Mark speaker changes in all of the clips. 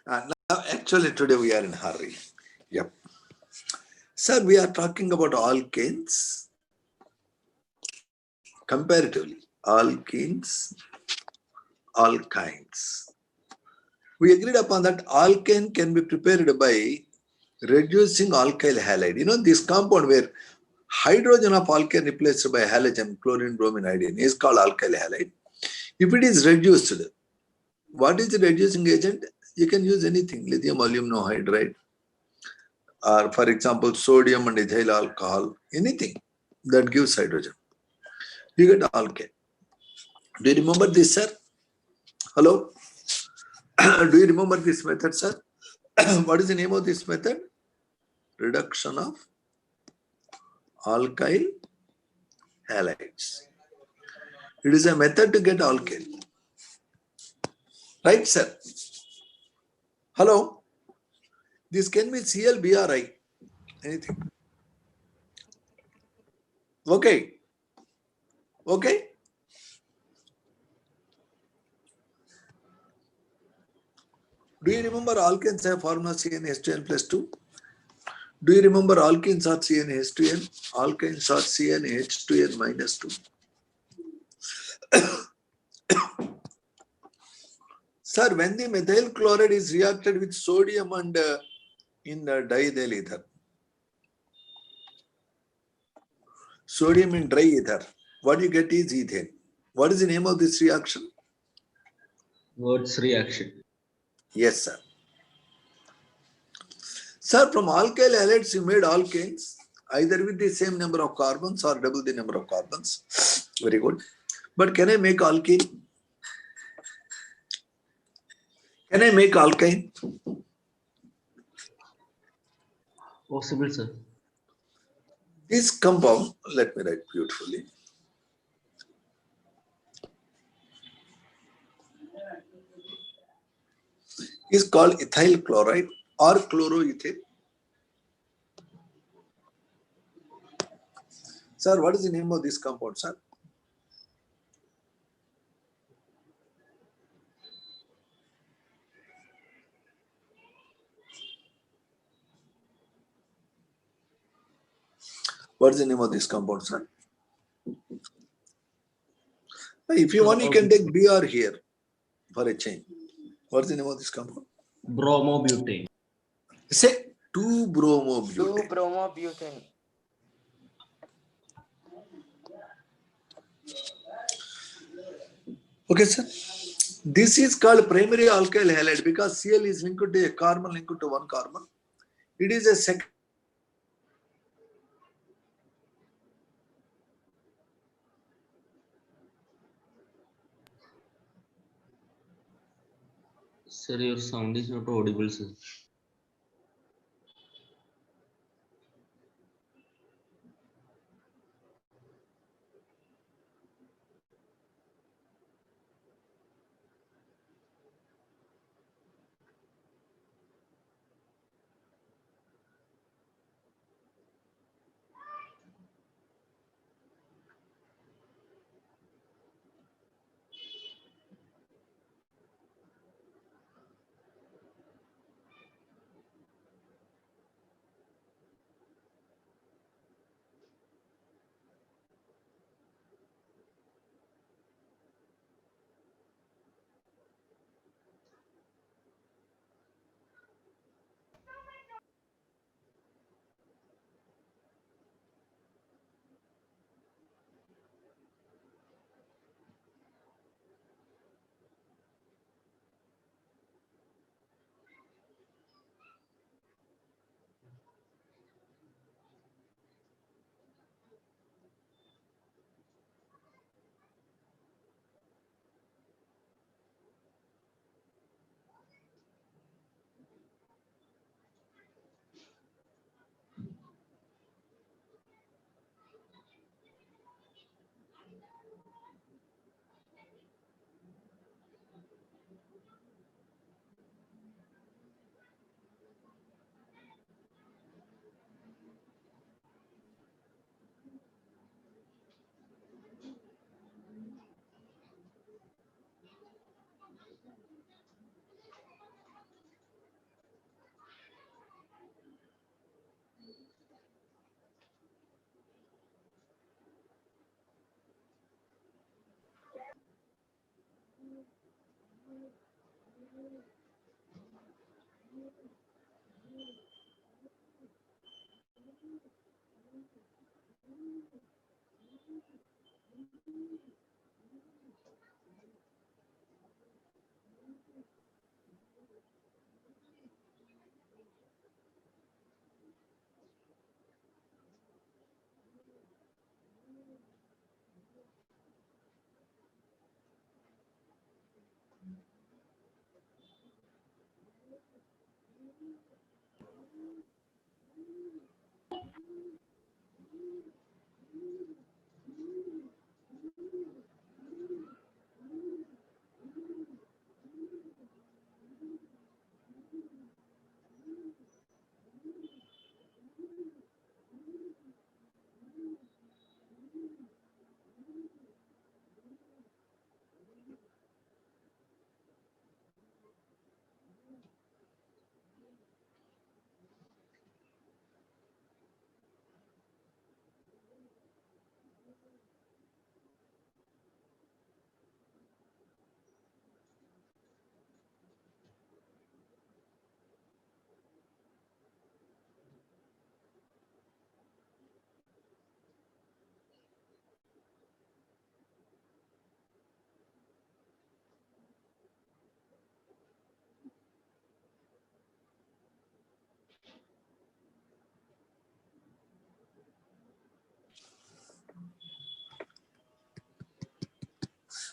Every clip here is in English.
Speaker 1: Now, actually, today we are in a hurry. Yep. Sir, we are talking about alkanes comparatively. Alkenes, alkynes. We agreed upon that alkane can be prepared by reducing alkyl halide. You know, this compound where hydrogen of alkane replaced by halogen, chlorine, bromine, iodine is called alkyl halide. If it is reduced, what is the reducing agent? You can use anything, lithium aluminum hydride, or for example, sodium and ethyl alcohol, anything that gives hydrogen. You get alkane. Do you remember this, sir? Hello? Do you remember this method, sir? What is the name of this method? Reduction of alkyl halides. It is a method to get alkane. Right, sir? Hello? This can be ClBrI. Anything. Okay. Okay? Do you remember alkanes have formula CnH2n plus 2? Do you remember alkenes are CnH2n? Alkynes are CnH2n minus 2. Sir, when the methyl chloride is reacted with sodium and in diethyl ether, sodium in dry ether, what you get is ethane. What is the name of this reaction?
Speaker 2: Wurtz reaction.
Speaker 1: Yes, sir. Sir, from alkyl halides you made alkanes either with the same number of carbons or double the number of carbons. Very good. But can I make alkene? Can I make alkyne?
Speaker 2: Possible, sir.
Speaker 1: This compound, let me write beautifully. Is called ethyl chloride or chloroethane. Sir, what is the name of this compound, sir? What is the name of this compound, sir? If you want, you can take Br here for a change. What is the name of this compound?
Speaker 2: Bromobutane.
Speaker 1: Say 2-bromobutane.
Speaker 3: 2-bromobutane.
Speaker 1: Okay, sir. This is called primary alkyl halide because Cl is linked to a carbon linked to one carbon. It is a second.
Speaker 2: Sir, your sound is not audible, sir.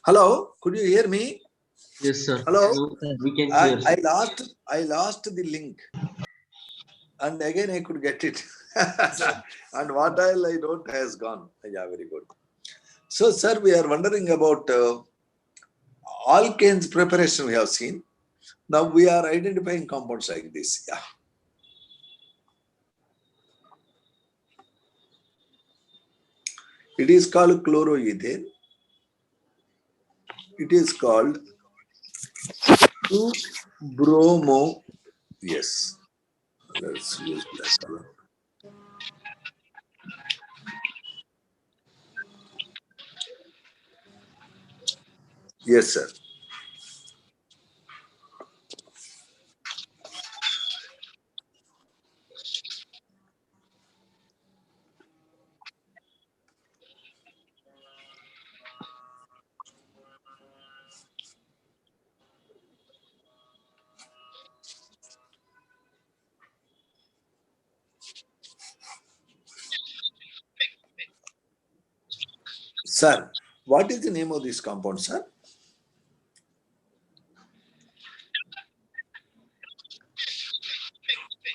Speaker 1: Hello, could you hear me?
Speaker 2: Yes, sir.
Speaker 1: Hello?
Speaker 2: Now we can hear, sir.
Speaker 1: I lost the link, and again I could get it. And what I don't has gone. Yeah, very good. So, sir, we are wondering about alkanes preparation we have seen. Now we are identifying compounds like this. Yeah. It is called chloroethane. It is called 2-bromo. Yes. Let's use black color. Yes, sir. Sir, what is the name of this compound, sir?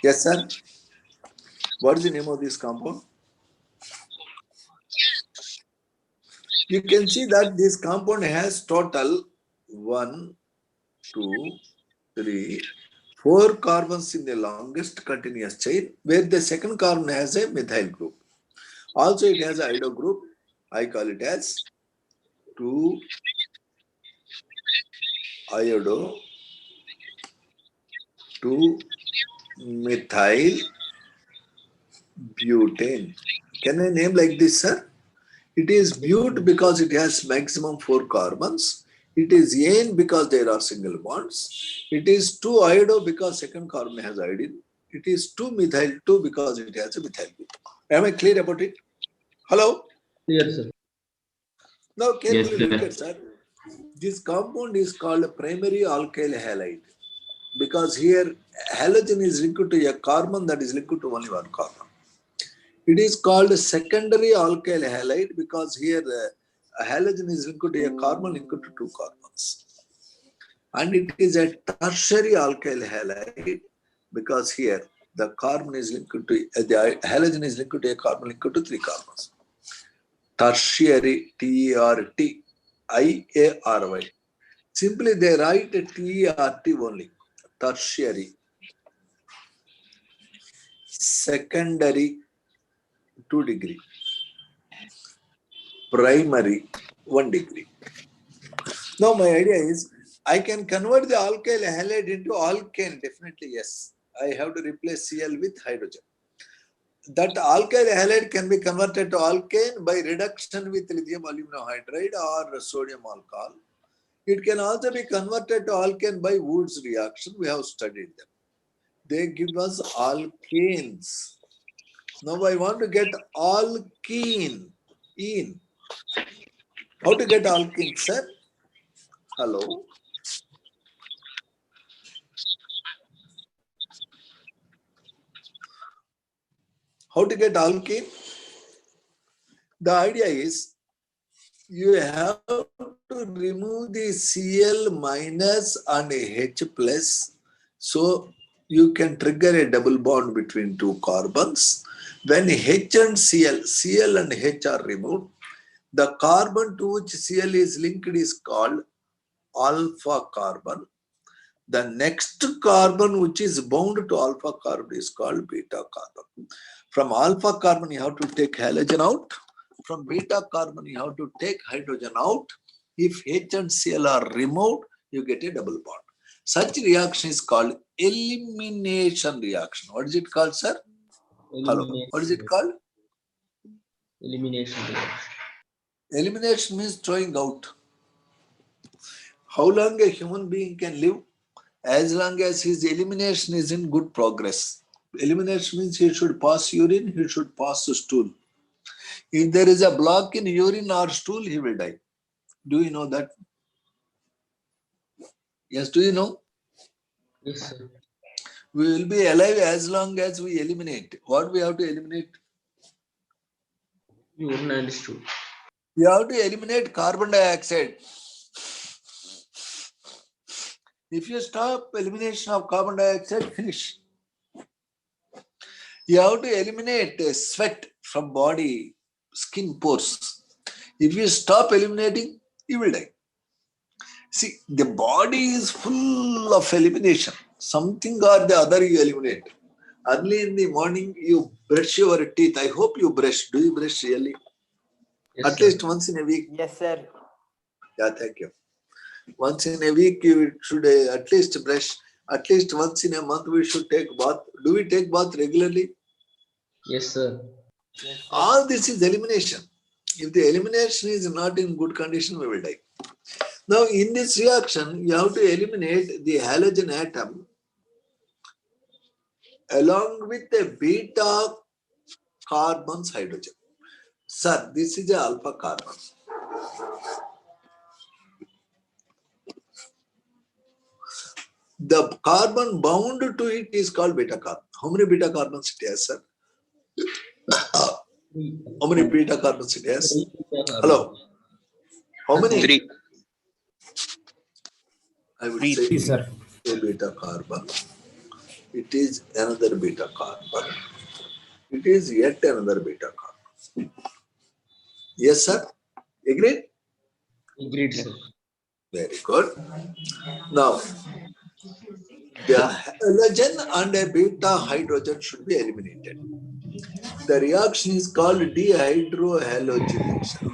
Speaker 1: Yes, sir. What is the name of this compound? You can see that this compound has total 1, 2, 3, 4 carbons in the longest continuous chain, where the second carbon has a methyl group. Also, it has an iodo group. I call it as 2 iodo 2 methyl butane. Can I name like this, sir? It is but because it has maximum 4 carbons. It is ane because there are single bonds. It is 2 iodo because second carbon has iodine. It is 2 methyl 2 because it has a methyl group. Am I clear about it? Hello?
Speaker 2: Clear, sir.
Speaker 1: Now
Speaker 2: Yes,
Speaker 1: carefully look
Speaker 2: clear.
Speaker 1: at, sir. This compound is called primary alkyl halide because here halogen is linked to a carbon that is linked to only one carbon. It is called secondary alkyl halide because here a halogen is linked to a carbon linked to 2 carbons. And it is a tertiary alkyl halide because here the carbon is linked to the halogen is linked to a carbon linked to 3 carbons. Tertiary, T-E-R-T-I-A-R-Y. Simply they write T-E-R-T only. Tertiary. Secondary, 2 degree. Primary, 1 degree. Now my idea is I can convert the alkyl halide into alkane. Definitely yes. I have to replace Cl with hydrogen. That alkyl halide can be converted to alkane by reduction with lithium aluminum hydride or sodium alcohol. It can also be converted to alkane by Wood's reaction. We have studied them. They give us alkanes. Now I want to get alkene. In. How to get alkene, sir? Hello? How to get alkene? The idea is you have to remove the Cl minus and H plus, so you can trigger a double bond between two carbons. When H and Cl and H are removed, the carbon to which Cl is linked is called alpha carbon. The next carbon which is bound to alpha carbon is called beta carbon. From alpha carbon you have to take halogen out. From beta carbon you have to take hydrogen out. If H and Cl are removed, you get a double bond. Such reaction is called elimination reaction. What is it called, sir? Hello. What is it called?
Speaker 2: Elimination reaction.
Speaker 1: Elimination means throwing out. How long a human being can live? As long as his elimination is in good progress. Elimination means he should pass urine, he should pass stool. If there is a block in urine or stool, he will die. Do you know that? Yes, do you know?
Speaker 2: Yes, sir.
Speaker 1: We will be alive as long as we eliminate. What we have to eliminate?
Speaker 2: Urine and stool.
Speaker 1: We have to eliminate carbon dioxide. If you stop elimination of carbon dioxide, finish. You have to eliminate sweat from body, skin pores. If you stop eliminating, you will die. See, the body is full of elimination. Something or the other you eliminate. Early in the morning, you brush your teeth. I hope you brush. Do you brush really?
Speaker 2: Yes,
Speaker 1: At
Speaker 2: sir.
Speaker 1: least once in a week.
Speaker 3: Yes, sir.
Speaker 1: Yeah, thank you. Once in a week, you should at least brush. At least once in a month, we should take bath. Do we take bath regularly?
Speaker 2: Yes, sir.
Speaker 3: Yes, sir.
Speaker 1: All this is elimination. If the elimination is not in good condition, we will die. Now, in this reaction, you have to eliminate the halogen atom along with the beta carbon's hydrogen. Sir, this is a alpha carbon. The carbon bound to it is called beta carbon. How many beta carbons it has, sir? How many beta carbons it has? Hello? How many?
Speaker 4: Three.
Speaker 1: I would
Speaker 4: Three,
Speaker 1: say
Speaker 3: sir.
Speaker 1: a beta carbon. It is another beta carbon. It is yet another beta carbon. Yes, sir? Agreed?
Speaker 2: Agreed, sir.
Speaker 1: Very good. Now, the halogen and a beta hydrogen should be eliminated. The reaction is called dehydrohalogenation.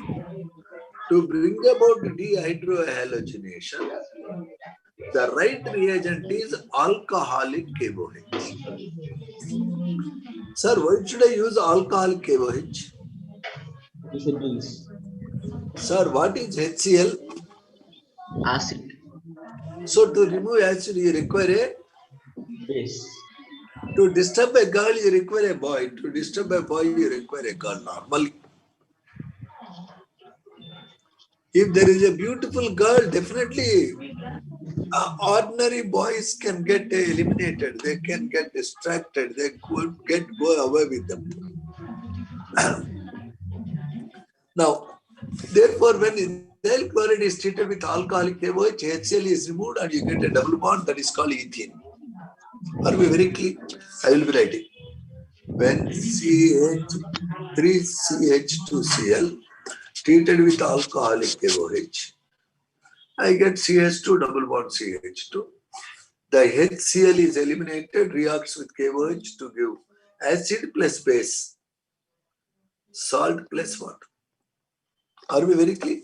Speaker 1: To bring about dehydrohalogenation, the right reagent is alcoholic KOH. Sir, why should I use alcoholic KOH?
Speaker 2: It is a base.
Speaker 1: Sir, what is HCl?
Speaker 2: Acid.
Speaker 1: So to remove acid, you require a.
Speaker 2: Base.
Speaker 1: To disturb a girl, you require a boy. To disturb a boy, you require a girl normally. If there is a beautiful girl, definitely ordinary boys can get eliminated. They can get distracted. They could go away with them. Now, therefore, when ethyl chloride is treated with alcoholic KOH, HCl is removed and you get a double bond that is called ethene. Are we very clear? I will be writing. When CH3CH2Cl treated with alcoholic KOH, I get CH2 double bond CH2. The HCl is eliminated, reacts with KOH to give acid plus base, salt plus water. Are we very clear?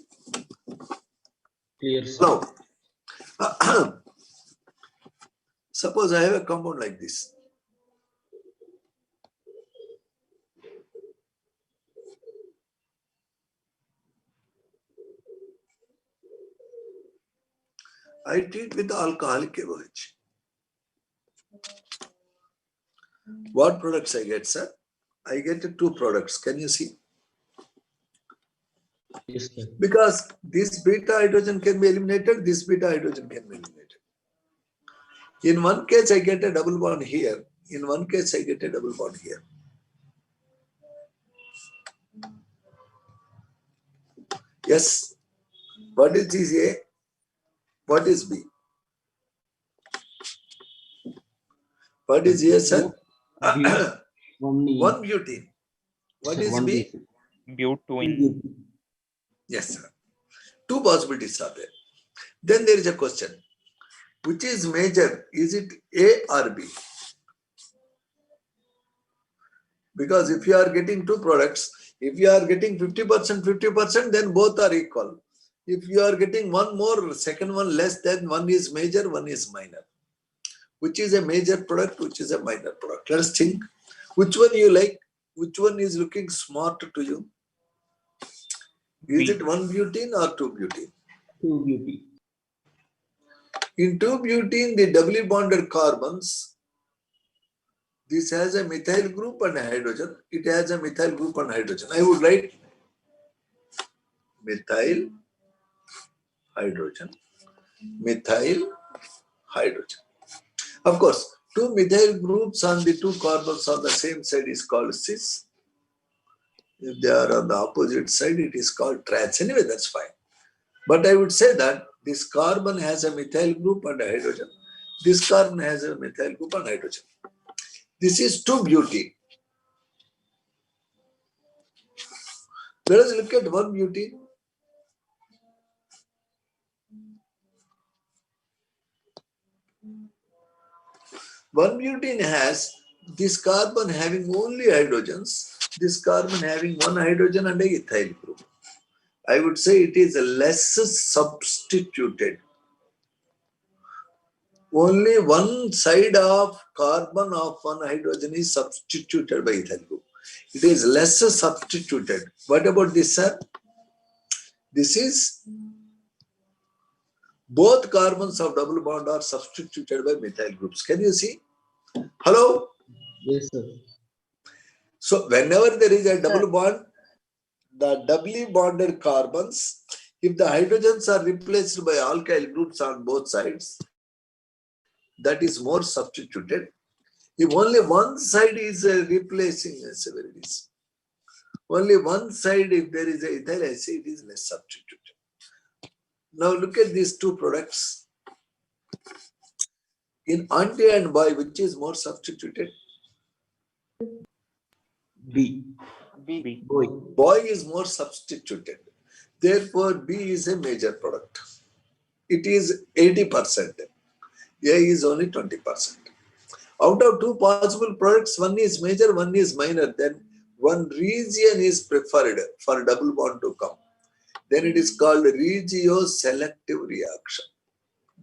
Speaker 2: Clear, sir.
Speaker 1: Now, suppose I have a compound like this. I treat with alcoholic KOH. What products I get, sir? I get 2 products. Can you see?
Speaker 2: Yes, sir.
Speaker 1: Because this beta hydrogen can be eliminated, this beta hydrogen can be eliminated. In one case, I get a double bond here. In one case, I get a double bond here. Yes. What is this A? What is B? What is A, sir?
Speaker 2: One
Speaker 1: One butene. What is B?
Speaker 3: Butene.
Speaker 1: Yes, sir. 2 possibilities are there. Then there is a question. Which is major? Is it A or B? Because if you are getting 2 products, if you are getting 50%, 50%, then both are equal. If you are getting one more, second one less, then one is major, one is minor. Which is a major product, which is a minor product? Let us think. Which one you like? Which one is looking smart to you? Is
Speaker 3: B.
Speaker 1: it 1 butene or 2 butene?
Speaker 2: 2 butene.
Speaker 1: In 2 butene, the doubly bonded carbons, this has a methyl group and a hydrogen. It has a methyl group and hydrogen. I would write methyl hydrogen, methyl hydrogen. Of course, 2 methyl groups on the 2 carbons on the same side is called cis. If they are on the opposite side, it is called trans. Anyway, that's fine. But I would say that this carbon has a methyl group and a hydrogen. This carbon has a methyl group and hydrogen. This is 2 butene. Let us look at 1 butene. One butene has this carbon having only hydrogens, this carbon having 1 hydrogen and a ethyl group. I would say it is less substituted. Only one side of carbon of 1 hydrogen is substituted by ethyl group. It is less substituted. What about this, sir? This is both carbons of double bond are substituted by methyl groups. Can you see? Hello?
Speaker 2: Yes, sir.
Speaker 1: So whenever there is a double bond, the doubly bonded carbons, if the hydrogens are replaced by alkyl groups on both sides, that is more substituted. If only one side is replacing, only one side, if there is a ethyl acid, it is less substituted. Now look at these 2 products. In auntie and boy, which is more substituted?
Speaker 2: B.
Speaker 3: B.
Speaker 2: Boy.
Speaker 1: Boy is more substituted. Therefore, B is a major product. It is 80%. A is only 20%. Out of 2 possible products, one is major, one is minor. Then one region is preferred for double bond to come. Then it is called regioselective reaction.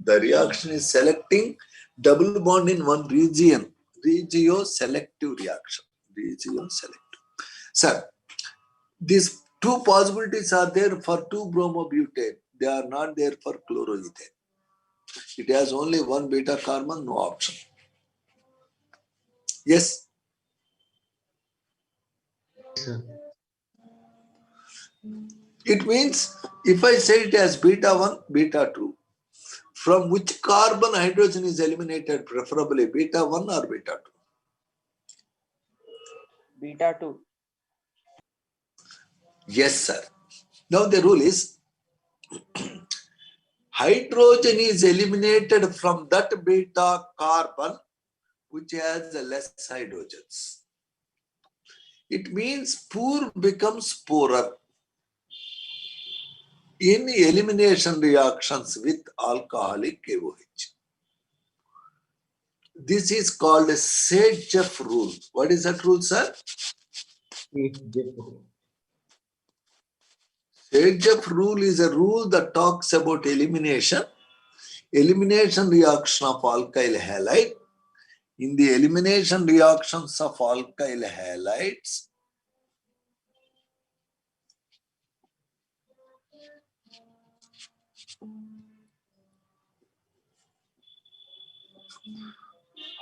Speaker 1: The reaction is selecting double bond in one region. Regioselective reaction. Regioselective. Sir, these 2 possibilities are there for 2-bromobutane. They are not there for chloroethane. It has only 1 beta carbon, no option. Yes.
Speaker 2: Yes, sir.
Speaker 1: It means if I say it has beta 1, beta 2, from which carbon hydrogen is eliminated, preferably beta 1 or beta 2?
Speaker 3: Beta 2.
Speaker 1: Yes, sir. Now the rule is hydrogen is eliminated from that beta carbon which has less hydrogens. It means poor becomes poorer in elimination reactions with alcoholic KOH. This is called a Sage-Jeff rule. What is that rule, sir? Sage-Jeff rule is a rule that talks about elimination reaction of alkyl halide. In the elimination reactions of alkyl halides,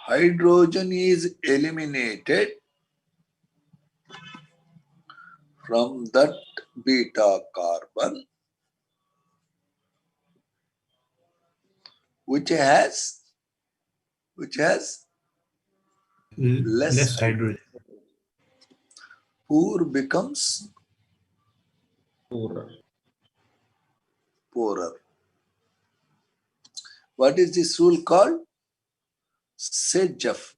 Speaker 1: hydrogen is eliminated from that beta carbon which has less
Speaker 4: hydrogen.
Speaker 1: poor becomes
Speaker 2: Poorer.
Speaker 1: poorer. What is this rule called? Sedgeff.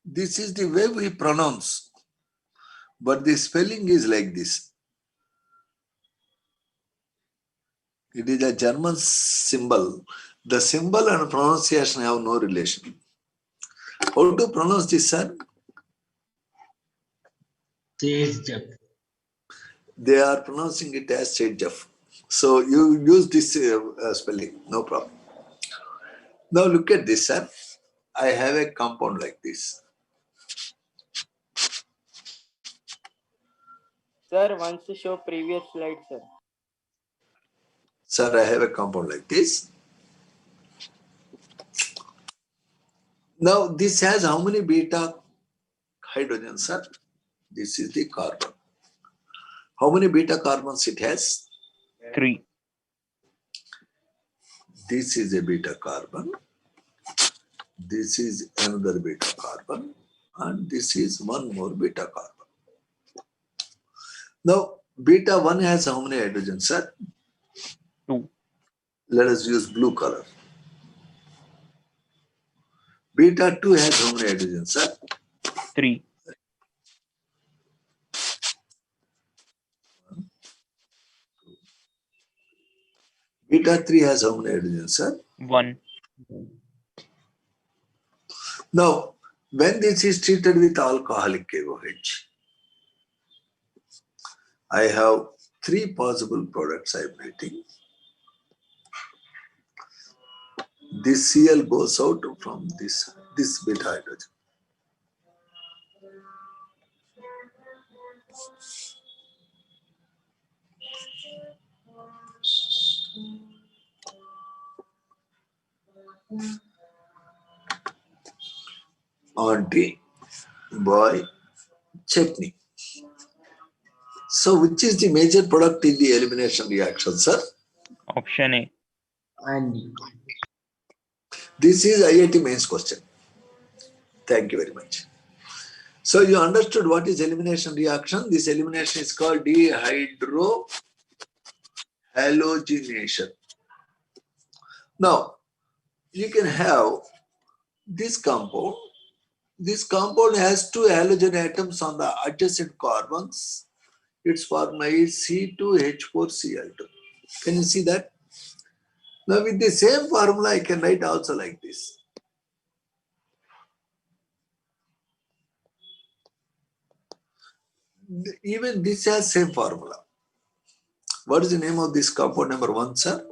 Speaker 1: This is the way we pronounce, but the spelling is like this. It is a German symbol. The symbol and pronunciation have no relation. How to pronounce this, sir?
Speaker 2: Sedgeff.
Speaker 1: They are pronouncing it as Sedgeff. So you use this spelling, no problem. Now look at this, sir. I have a compound like this.
Speaker 3: Sir, once show previous slide, sir.
Speaker 1: Sir, I have a compound like this. Now this has how many beta hydrogens, sir? This is the carbon. How many beta carbons it has?
Speaker 3: 3.
Speaker 1: This is a beta carbon. This is another beta carbon. And this is one more beta carbon. Now, beta 1 has how many hydrogens, sir?
Speaker 3: 2.
Speaker 1: Let us use blue color. Beta 2 has how many hydrogens, sir?
Speaker 3: 3.
Speaker 1: Beta 3 has how many hydrogens, sir?
Speaker 3: 1.
Speaker 1: Now, when this is treated with alcoholic KOH, I have 3 possible products I am writing. This Cl goes out from this beta hydrogen. Auntie, boy, chutney. So which is the major product in the elimination reaction, sir?
Speaker 3: Option A.
Speaker 2: Andy.
Speaker 1: This is IIT mains question. Thank you very much. So you understood what is elimination reaction? This elimination is called dehydrohalogenation. Now, you can have this compound. This compound has 2 halogen atoms on the adjacent carbons. Its formula is C2H4Cl2. Can you see that? Now with the same formula, I can write also like this. Even this has same formula. What is the name of this compound number 1, sir?